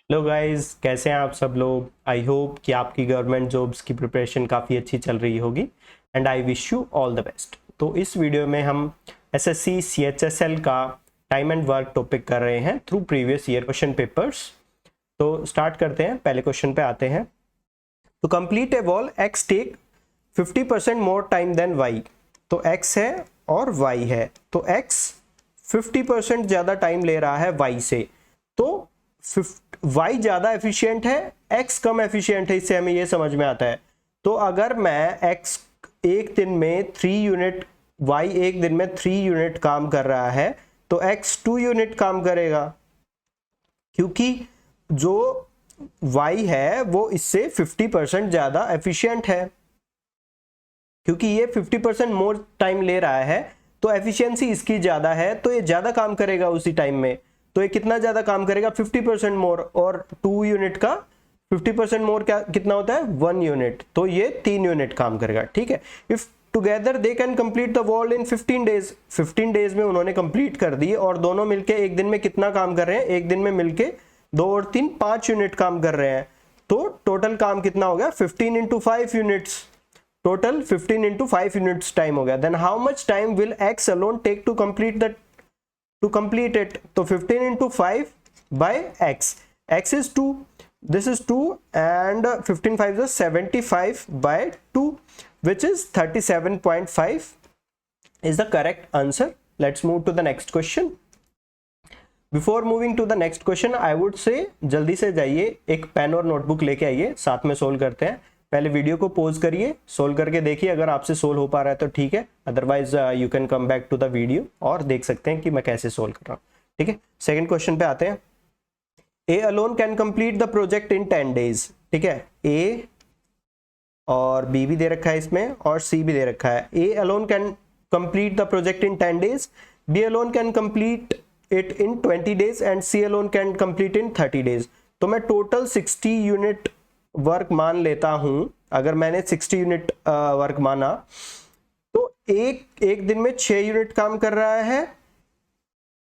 Hello guys, कैसे हैं आप सब लोग। आई होप कि आपकी गवर्नमेंट जॉब्स की प्रिपरेशन काफ़ी अच्छी चल रही होगी and I wish you all the best. तो इस वीडियो में हम एसएससी सीएचएसएल का टाइम एंड वर्क टॉपिक कर रहे हैं through previous year question papers. तो स्टार्ट करते हैं, पहले क्वेश्चन पे आते हैं। To complete a wall X take 50% more time than Y. तो एक्स है और वाई है, तो एक्स 50% ज़्यादा टाइम ले रहा है वाई से, तो वाई ज़्यादा एफिशिएंट है, एक्स कम एफिशिएंट है। इससे हमें ये समझ में आता है। तो अगर मैं एक्स एक दिन में 3 यूनिट, वाई एक दिन में 3 यूनिट काम कर रहा है, तो एक्स 2 यूनिट काम करेगा, क्योंकि जो वाई है वो इससे 50% ज़्यादा एफिशिएंट है। क्योंकि ये 50% मोर टाइम ले रहा है तो एफिशिएंसी इसकी ज़्यादा है, तो ये ज़्यादा काम करेगा उसी टाइम में। तो ये कितना ज़्यादा काम करेगा? 50% मोर, और 2 यूनिट का 50% मोर क्या कितना होता है? 1 यूनिट। तो ये 3 यूनिट काम करेगा। ठीक है। If together they can complete the wall in 15 days. 15 days में उन्होंने कंप्लीट कर दी, और दोनों मिलके एक दिन में कितना काम कर रहे हैं? एक दिन में मिलके 2 और 3 5 यूनिट काम कर रहे हैं। तो टोटल काम कितना हो गया? 15 into 5 units. Total 15 into 5 units time हो गया। Then how much time will X alone take to complete it? तो 15 into 5 by x. x is 2, this is 2, and 15 5 is 75 by 2, which is 37.5 is the correct answer. Let's move to the next question. Before moving to the next question, I would say जल्दी से जाइए, एक pen और notebook लेके आइए, साथ में solve करते हैं। पहले वीडियो को पॉज करिए, सोल्व करके देखिए, अगर आपसे सोल्व हो पा रहा है तो ठीक है, otherwise you can come back to the video और देख सकते हैं कि मैं कैसे सोल्व कर रहा हूँ। ठीक है। सेकंड क्वेश्चन पे आते हैं। ए alone can complete the project in 10 days. ठीक है, ए और बी भी दे रखा है इसमें, और सी भी दे रखा है। A alone can complete the project in 10 days, B alone can complete it in 20 days, and C alone can complete in 30 days. तो मैं टोटल 60 यूनिट वर्क मान लेता हूं। अगर मैंने 60 यूनिट वर्क माना, तो एक दिन में 6 यूनिट काम कर रहा है,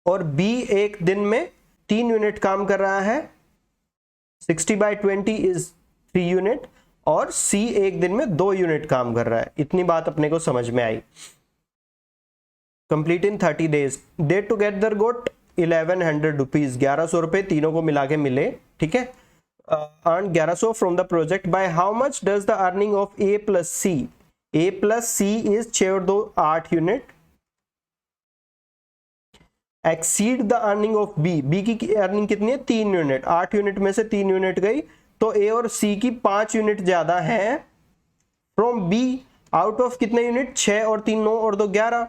और बी एक दिन में 3 यूनिट काम कर रहा है। 60 by 20 इज 3 यूनिट, और सी एक दिन में 2 यूनिट काम कर रहा है। इतनी बात अपने को समझ में आई। Complete in 30 days. They together got 1100 rupees, 1100 रुपए तीनों को मिला के मिले। ठीक है। earned 1100 from the project. By how much does the earning of A plus C? A plus C is 6 और 2 8 unit exceed the earning of B. B की अर्निंग कितनी है? 3 यूनिट। 8 यूनिट में से 3 यूनिट गई, तो A और C की 5 यूनिट ज्यादा है फ्रॉम B। आउट ऑफ कितने यूनिट? 6 और 3 9 और 2 11।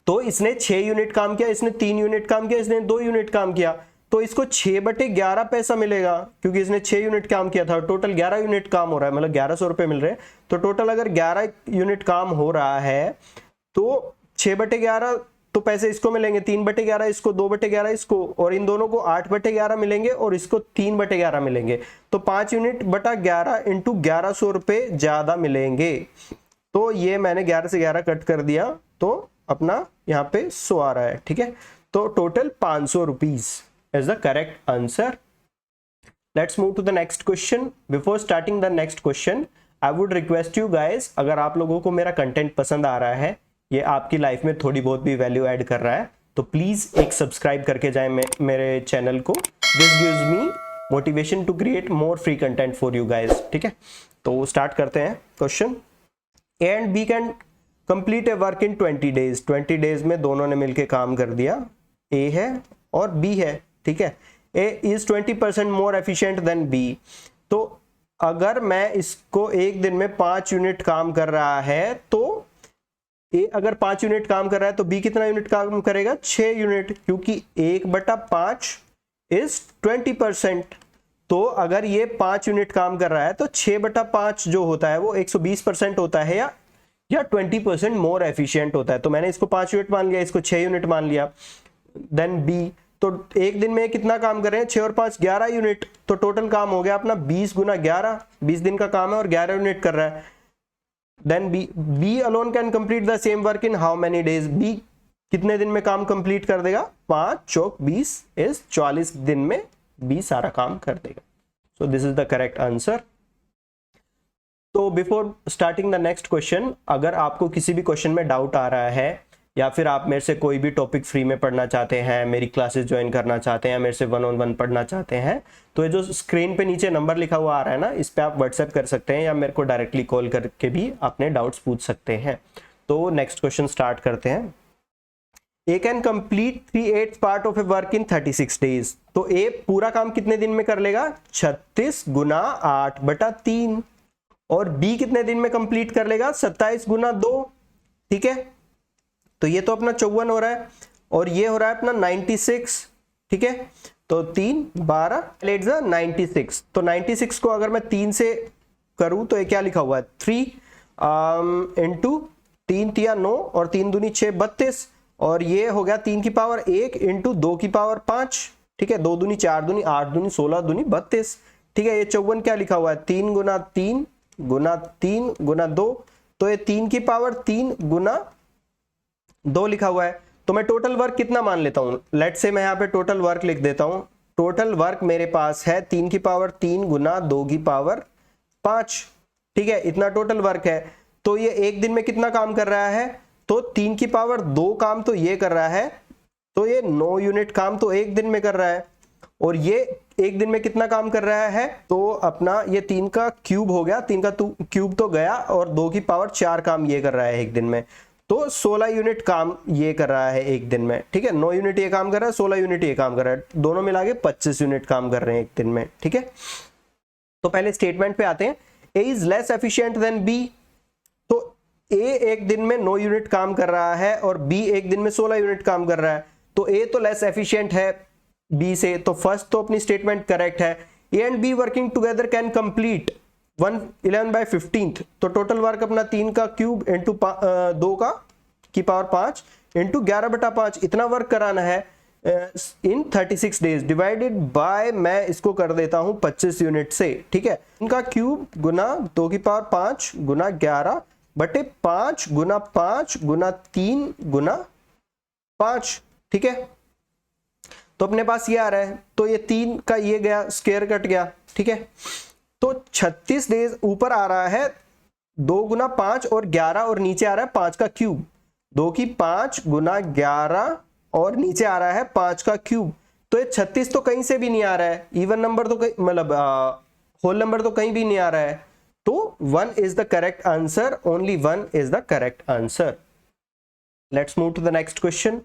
तो इसने 6 यूनिट काम किया, इसने 3 यूनिट काम किया, इसने 2 यूनिट काम किया, तो इसको 6/11 पैसा मिलेगा, क्योंकि इसने 6 यूनिट काम किया था। टोटल 11 यूनिट काम हो रहा है, मतलब 1100 रुपए मिल रहे हैं। तो टोटल अगर 11 यूनिट काम हो रहा है, तो 6/11 तो पैसे इसको मिलेंगे, 3/11 इसको, 2/11 इसको, और इन दोनों को 8/11 मिलेंगे, और इसको 3/11 मिलेंगे। तो 5 यूनिट बटा 11 इंटू 1100 रुपए ज्यादा मिलेंगे। तो ये मैंने 11 से 11 कट कर दिया, तो अपना यहाँ पे 100 आ रहा है। ठीक है। तो total 500 rupees is the correct answer. Let's move to the next question. Before starting the next question, I would request you guys, अगर आप लोगों को मेरा कंटेंट पसंद आ रहा है, ये आपकी लाइफ में थोड़ी बहुत भी वैल्यू ऐड कर रहा है, तो प्लीज एक सब्सक्राइब करके जाएं मेरे चैनल को। This gives me motivation to create more free content for you guys. ठीक है। तो स्टार्ट करते हैं question. A and B can complete a work in 20 days. 20 days में दोनों ने मिलकर काम कर दिया। ए है और बी है। ठीक है। A is 20% more efficient then B। तो अगर मैं इसको एक दिन में 5 यूनिट काम कर रहा है, तो A अगर 5 यूनिट काम कर रहा है, तो B कितना यूनिट काम करेगा? 6 यूनिट, क्योंकि 1/5 इज 20%। तो अगर ये 5 यूनिट काम कर रहा है, तो 6/5 जो होता है वो 120% होता है, या 20% मोर एफिशिएंट होता है। तो मैंने इसको 5 यूनिट मान लिया, इसको 6 यूनिट मान लिया। देन B, तो एक दिन में कितना काम कर रहे हैं? 6 और 5 11 यूनिट। तो टोटल काम हो गया अपना 20 गुना 11, 20 दिन का काम है और 11 यूनिट कर रहा है। Then B alone can complete the same work in how many days. B कितने दिन में काम कंप्लीट कर देगा? 5 चौक 20 इज 40 दिन में बी सारा काम कर देगा। So this is the correct answer. तो before starting the next question, अगर आपको किसी भी क्वेश्चन में डाउट आ रहा है या फिर आप मेरे से कोई भी टॉपिक फ्री में पढ़ना चाहते हैं, मेरी क्लासेस ज्वाइन करना चाहते हैं, मेरे से 1-on-1 पढ़ना चाहते हैं, तो ये जो स्क्रीन पे नीचे नंबर लिखा हुआ आ रहा है ना, इस पे आप व्हाट्सएप कर सकते हैं या मेरे को डायरेक्टली कॉल करके भी अपने डाउट्स पूछ सकते हैं। तो नेक्स्ट क्वेश्चन स्टार्ट करते हैं। A can complete 3/8 part of a work in 36 days. तो ए पूरा काम कितने दिन में कर लेगा? 36 गुना 8/3। और बी कितने दिन में कंप्लीट कर लेगा? 27 गुना 2। ठीक है, तो ये तो अपना 54 हो रहा है और ये हो रहा है अपना 96। ठीक है, तो 3 12 8 96। तो 96 को अगर मैं 3 से करूं तो ये क्या लिखा हुआ है? 3 इंटू 3 तिया 9 और 3 दूनी 6 32। और ये हो गया 3 की पावर 1 इंटू 2 की पावर 5। ठीक है, 2 दूनी 4 दूनी 8 दूनी 16 दूनी 32। ठीक है, ये 54 क्या लिखा हुआ है? 3 गुना 3 गुना 3 गुना 2। तो ये 3 की पावर 3 गुना 2 लिखा हुआ है। तो मैं टोटल वर्क कितना मान लेता हूं? लेट से मैं यहाँ पे टोटल वर्क लिख देता हूं। टोटल वर्क मेरे पास है 3 की पावर 3 गुना 2 की पावर 5। ठीक है, इतना टोटल वर्क है। तो ये एक दिन में कितना काम कर रहा है? तो 3 की पावर 2 काम तो ये कर रहा है, तो ये 9 यूनिट काम तो एक दिन में कर रहा है। और ये एक दिन में कितना काम कर रहा है? तो अपना ये 3 का क्यूब हो गया, 3 का क्यूब तो गया और 2 की पावर 4 काम ये कर रहा है एक दिन में। तो 16 यूनिट काम ये कर रहा है एक दिन में। ठीक है, 9 यूनिट ये काम कर रहा है, 16 यूनिट ये काम कर रहा है, दोनों मिला के 25 यूनिट काम कर रहे हैं एक दिन में। ठीक है, तो पहले स्टेटमेंट पे आते हैं। A is less efficient than B. तो ए एक दिन में 9 यूनिट काम कर रहा है और बी एक दिन में 16 यूनिट काम कर रहा है। तो ए तो लेस एफिशिएंट है बी से, तो फर्स्ट तो अपनी स्टेटमेंट करेक्ट है। ए and be working together can complete 11/15। तो टोटल वर्क अपना 3 का क्यूब इंटू 2 का की पावर 5 इंटू 11/5 इतना वर्क कराना है इन 36 डेज डिवाइडेड बाय, मैं इसको कर देता हूं 25 यूनिट से। ठीक है, इनका क्यूब गुना 2 की पावर 5 गुना 11/5 गुना 5 गुना 3 गुना 5। ठीक है, तो अपने पास ये आ रहा है, तो ये 3 का ये गया, स्क्वायर कट गया। ठीक है, तो 36 डेज ऊपर आ रहा है 2 गुना 5 और 11 और नीचे आ रहा है 5 का क्यूब। 2 की 5 गुना 11 और नीचे आ रहा है 5 का क्यूब। तो ये 36 तो कहीं से भी नहीं आ रहा है, इवन नंबर तो कहीं मतलब होल नंबर तो कहीं भी नहीं आ रहा है। तो 1 is the correct answer, only 1 is the correct answer. Let's move to the next question.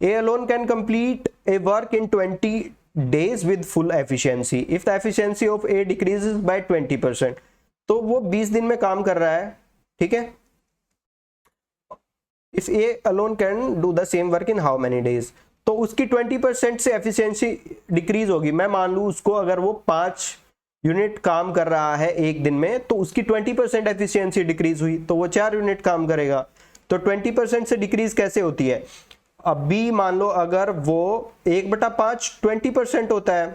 A alone can complete a work in 20 days with full efficiency if the efficiency of A decreases by 20%। तो वो 20 दिन में काम कर रहा है। ठीक है, if A alone can do the same work in how many days, तो उसकी 20% से एफिशिएंसी डिक्रीज होगी। मैं मान लूँ उसको अगर वो 5 यूनिट काम कर रहा है एक दिन में, तो उसकी 20% एफिशिएंसी डिक्रीज हुई तो वो 4 यूनिट काम करेगा। तो 20% से डिक्रीज कैसे होती है? अब बी मान लो अगर वो 1/5 20% होता है,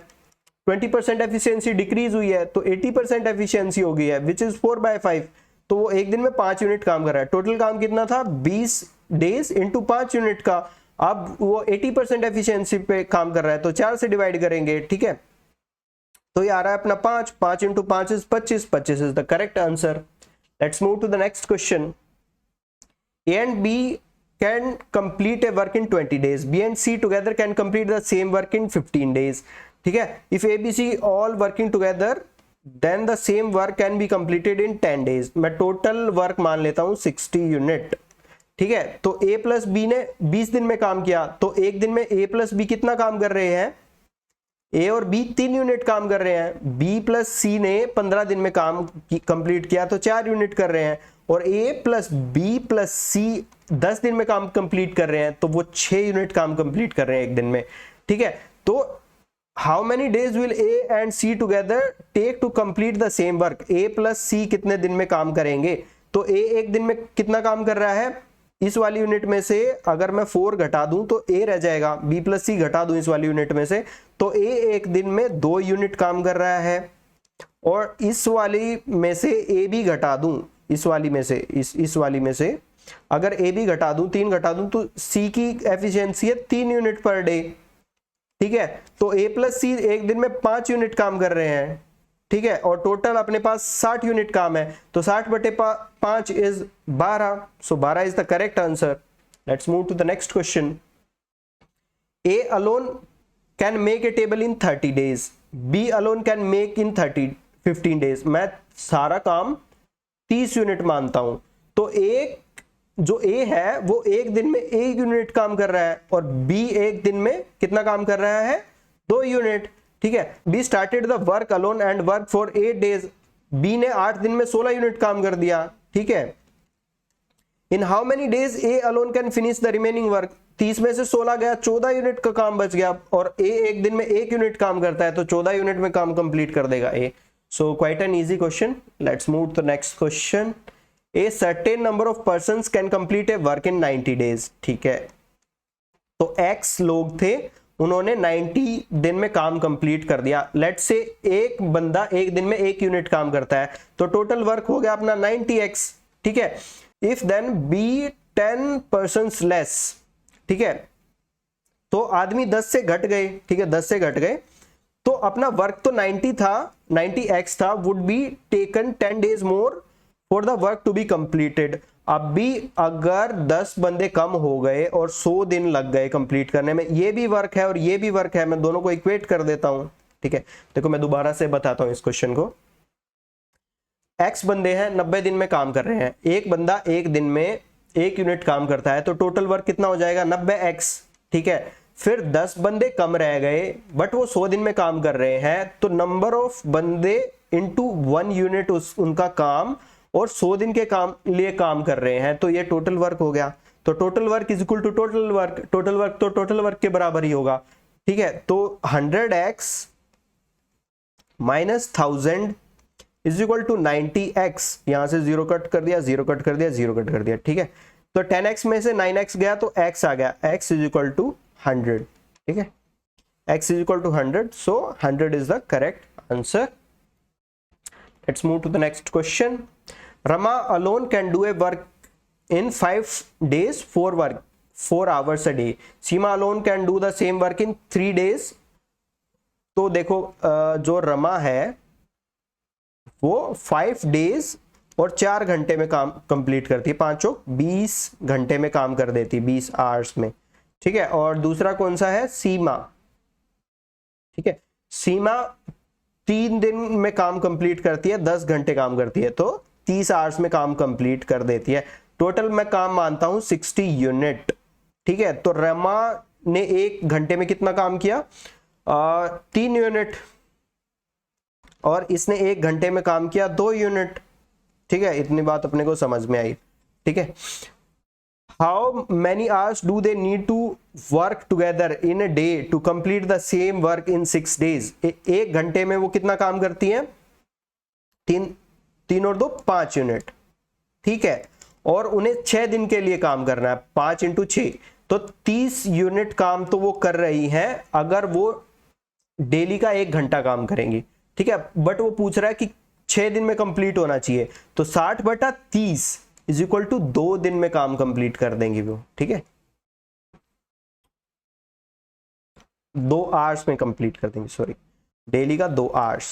20% एफिशिएंसी डिक्रीज हुई है तो 80% एफिशिएंसी हो गई है, विच इज 4/5। तो वो एक दिन में 5 यूनिट काम कर रहा है। टोटल काम कितना था? 20 डेज इंटू 5 यूनिट का। अब वो 80% एफिशिएंसी पे काम कर रहा है तो 4 से डिवाइड करेंगे। ठीक है, तो ये आ रहा है अपना 5 into 5 is 25 is the correct answer. Let's move to the next question. A and B can complete a work in 20 days. B and C together can complete the same work in 15 days. ठीक है, if A, B, C all working together then the same work can be completed in 10 days. मैं total work मान लेता हूँ 60 unit. ठीक है, तो A plus B ने 20 दिन में काम किया, तो एक दिन में A प्लस B कितना काम कर रहे हैं? A और B 3 यूनिट काम कर रहे हैं। B प्लस C ने 15 दिन में काम कंप्लीट किया तो 4 यूनिट कर रहे हैं। और A plus B plus C 10 दिन में काम कंप्लीट कर रहे हैं तो वो 6 यूनिट काम कंप्लीट कर रहे हैं एक दिन में। ठीक है, तो how many days will A and C together take to complete the same work? A plus C कितने दिन में काम करेंगे? तो A एक दिन में कितना काम कर रहा है? इस वाली यूनिट में से अगर मैं 4 घटा दूं तो A रह जाएगा, B प्लस C घटा दूं इस वाली यूनिट में से तो A एक दिन में 2 यूनिट काम कर रहा है। और इस वाली में से A भी घटा दूं, इस वाली में से इस वाली में से अगर A भी घटा दूं 3 घटा दूं तो C की एफिशिएंसी है 3 यूनिट पर डे। ठीक है। तो A प्लस सी एक दिन में 5 यूनिट काम कर रहे हैं, ठीक है, और टोटल अपने पास 60 यूनिट काम है, तो 60 बटे 5 is 12, so 12 is the correct answer. Let's move to the next question. A alone can make a table in 30 days, B alone can make in 15 days। मैं सारा काम 30 यूनिट मानता हूं, तो एक जो A है वो एक दिन में 1 यूनिट काम कर रहा है और B एक दिन में कितना काम कर रहा है, 2 यूनिट, ठीक है। B started the work alone and worked for 8 days, B ने 8 दिन में 16 यूनिट काम कर दिया, ठीक है। In how many days A alone can finish the remaining work, 30 में से 16 गया, 14 यूनिट का काम बच गया, और A एक दिन में 1 यूनिट काम करता है, तो 14 यूनिट में काम कंप्लीट कर देगा A। So quite an easy question. Let's move to the next question. A certain number of persons can complete a work in 90 days, ठीक है। तो X लोग थे, उन्होंने 90 दिन में काम कंप्लीट कर दिया। लेट्स से एक बंदा एक दिन में 1 यूनिट काम करता है, तो टोटल वर्क हो गया अपना 90x, ठीक है। If then B 10 persons less, ठीक है, तो आदमी 10 से घट गए, ठीक है, 10 से घट गए, तो अपना वर्क तो 90 था, 90x था, would be taken 10 days more for the work to be completed. अब भी अगर 10 बंदे कम हो गए और 100 दिन लग गए कंप्लीट करने में, ये भी वर्क है और ये भी वर्क है, मैं दोनों को इक्वेट कर देता हूं, ठीक है। देखो मैं दोबारा से बताता हूं इस क्वेश्चन को। x बंदे हैं, 90 दिन में काम कर रहे हैं, एक बंदा एक दिन में 1 यूनिट काम करता है, तो टोटल वर्क कितना हो जाएगा, 90x, ठीक है। फिर 10 बंदे कम रह गए बट वो 100 दिन में काम कर रहे हैं, तो नंबर ऑफ बंदे इंटू 1 यूनिट उनका काम, और 100 दिन के काम लिए काम कर रहे हैं, तो ये टोटल वर्क हो गया। तो total work is equal to total work, total work तो टोटल वर्क के बराबर ही होगा, ठीक है। तो 100x minus 1000 is equal to 90x, यहां से 0 कट कर दिया, 0 कट कर दिया, 0 कट कर दिया, ठीक है। तो 10x में से 9x गया तो x आ गया, x इज इक्वल टू 100, ठीक है, x is equal to 100, so 100 is the correct answer. Let's move to the next question. Rama alone can do a work in 5 days, 4 hours a day. Seema alone can do the same work in 3 days. तो देखो जो रमा है वो 5 days और 4 घंटे में काम complete करती है, पांचों 20 घंटे में काम कर देती है, 20 आवर्स में, ठीक है। और दूसरा कौन सा है, सीमा, ठीक है। सीमा 3 दिन में काम कंप्लीट करती है, 10 घंटे काम करती है, तो 30 आवर्स में काम कंप्लीट कर देती है। टोटल मैं काम मानता हूं 60 यूनिट, ठीक है। तो रमा ने 1 घंटे में कितना काम किया, 3 यूनिट, और इसने 1 घंटे में काम किया 2 यूनिट, ठीक है। इतनी बात अपने को समझ में आई, ठीक है। How many hours do they need to work together in a day to complete the same work in 6 days? 1 घंटे में वो कितना काम करती हैं, 3 और 2 5 यूनिट, ठीक है। और उन्हें 6 दिन के लिए काम करना है, 5 इंटू 6, तो 30 यूनिट काम तो वो कर रही हैं अगर वो डेली का 1 घंटा काम करेंगी, ठीक है। बट वो पूछ रहा है कि 6 दिन में कंप्लीट होना चाहिए, तो 60 बटा 30 इज इक्वल टू 2 दिन में काम कंप्लीट कर देंगी वो, ठीक है, 2 आवर्स में कंप्लीट कर देंगे, सॉरी, डेली का 2 आवर्स।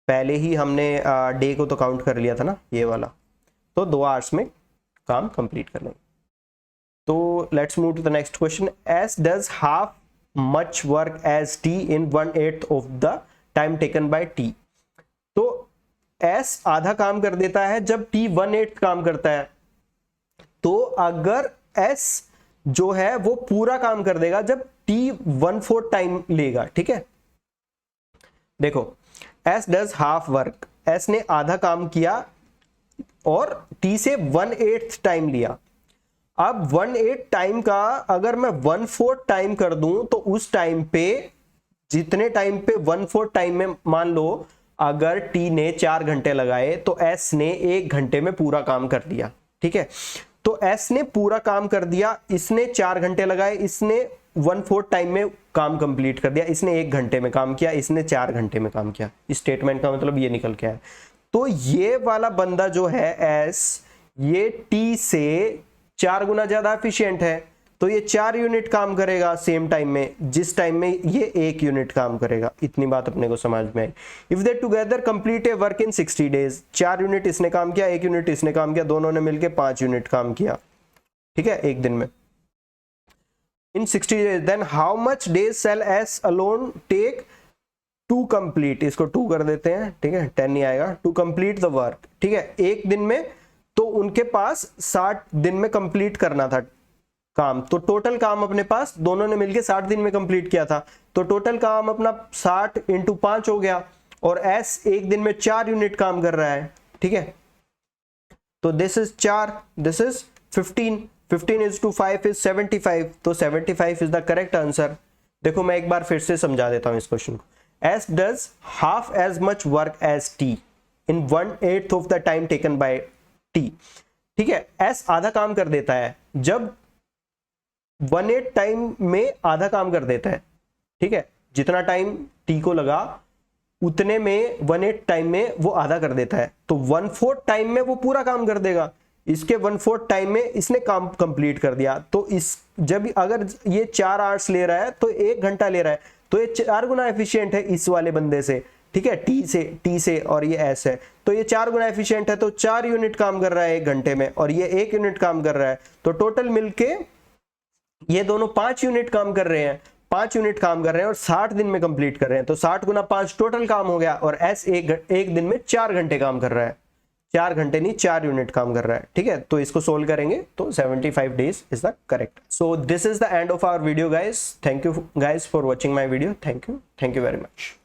पहले ही हमने डे को तो काउंट कर लिया था ना, ये वाला, तो 2 आवर्स में काम कंप्लीट कर लेंगे। तो let's move to the next question. S does half much work as T in 1/8 of the time taken by T. तो S आधा काम कर देता है जब T 1/8 काम करता है, तो अगर S जो है वो पूरा काम कर देगा जब T 1/4 टाइम लेगा, ठीक है। देखो S does half work, S ने आधा काम किया और T से 1/8 टाइम लिया। अब 1/8 टाइम का अगर मैं 1/4 टाइम कर दूं, तो उस टाइम पे, जितने टाइम पे 1/4 टाइम में, मान लो अगर T ने 4 घंटे लगाए तो S ने 1 घंटे में पूरा काम कर दिया, ठीक है। तो S ने पूरा काम कर दिया, इसने 4 घंटे लगाए, इसने 1/4 टाइम में काम कंप्लीट कर दिया, इसने 1 घंटे में काम किया, इसने 4 घंटे में काम किया। इस स्टेटमेंट का मतलब ये निकल के आया। तो ये वाला बंदा जो है S, ये T से 4 गुना ज्यादा एफिशिएंट है, तो ये 4 यूनिट काम करेगा सेम टाइम में, जिस टाइम में ये 1 यूनिट काम करेगा। इतनी बात अपने को समझ में आई। If they together complete a work in 60 days, 4 unit इसने काम किया, 1 यूनिट इसने काम किया, दोनों ने मिलकर 5 यूनिट काम किया, ठीक है, एक दिन में, in 60 days, then how much days shall S alone take to complete, इसको 2 कर देते हैं, ठीक है, 10 नहीं आएगा, टू कंप्लीट द वर्क, ठीक है, एक दिन में। तो उनके पास 60 दिन में कंप्लीट करना था काम, तो टोटल काम अपने पास दोनों ने मिलके 60 दिन में कंप्लीट किया था, तो टोटल काम अपना 60 × 5 हो गया, और एस एक दिन में 4 यूनिट काम कर रहा है, ठीक है, तो this is 4, this is 15, 15 is to 5 is 75, तो 75 इज द करेक्ट आंसर। देखो मैं एक बार फिर से समझा देता हूं इस क्वेश्चन को। S does half as much work as T in 1/8 of the time taken by T, ठीक है, S आधा काम कर देता है, जब 1/8 टाइम में आधा काम कर देता है, ठीक है, जितना टाइम T को लगा उतने में 1/8 टाइम में वो आधा कर देता है, तो 1/4 टाइम में वो पूरा काम कर देगा। इसके 1/4 टाइम में इसने काम कंप्लीट कर दिया, तो इस जब अगर ये 4 आवर्स ले रहा है तो 1 घंटा ले रहा है, तो ये 4 गुना एफिशिएंट है इस वाले बंदे से, ठीक है, टी से, और ये एस है, तो ये 4 गुना एफिशिएंट है, तो 4 यूनिट काम कर रहा है 1 घंटे में, और ये 1 यूनिट काम कर रहा है, तो टोटल मिलके ये दोनों 5 यूनिट काम कर रहे हैं, 5 यूनिट काम कर रहे हैं और 60 दिन में कंप्लीट कर रहे हैं, तो 60 गुना 5 टोटल काम हो गया, और एस एक दिन में 4 घंटे काम कर रहा है, 4 घंटे नहीं 4 यूनिट काम कर रहा है, ठीक है, तो इसको सोल्व करेंगे तो 75 days is the correct. So this is the end of our video guys, thank you guys for watching my video, thank you very much.